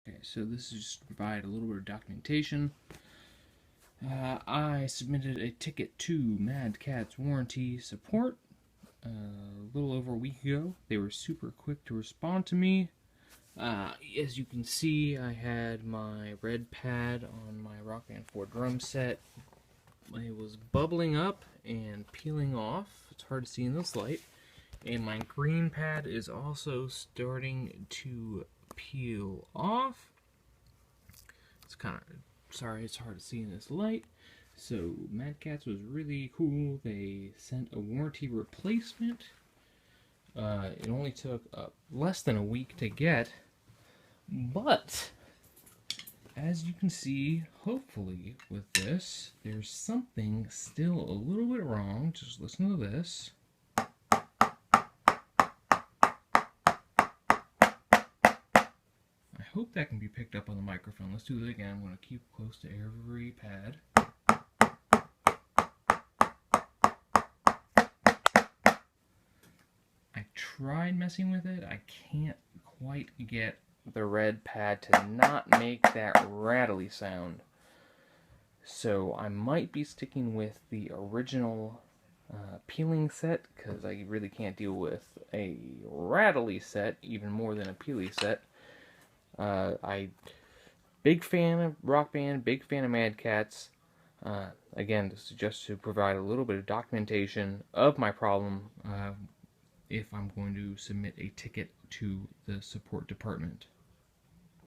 Okay, so this is just to provide a little bit of documentation. I submitted a ticket to MadCatz warranty support a little over a week ago. They were super quick to respond to me. As you can see, I had my red pad on my Rock Band 4 drum set. It was bubbling up and peeling off. It's hard to see in this light. And my green pad is also starting to peel off. It's kind of, sorry, it's hard to see in this light. So MadCatz was really cool. They sent a warranty replacement. It only took less than a week to get, but as you can see, hopefully with this, there's something still a little bit wrong. Just listen to this. I hope that can be picked up on the microphone. Let's do it again. I'm going to keep close to every pad. I tried messing with it. I can't quite get the red pad to not make that rattly sound. So I might be sticking with the original peeling set, because I really can't deal with a rattly set even more than a peely set. Big fan of Rock Band, big fan of MadCatz. Again, this is just to provide a little bit of documentation of my problem if I'm going to submit a ticket to the support department.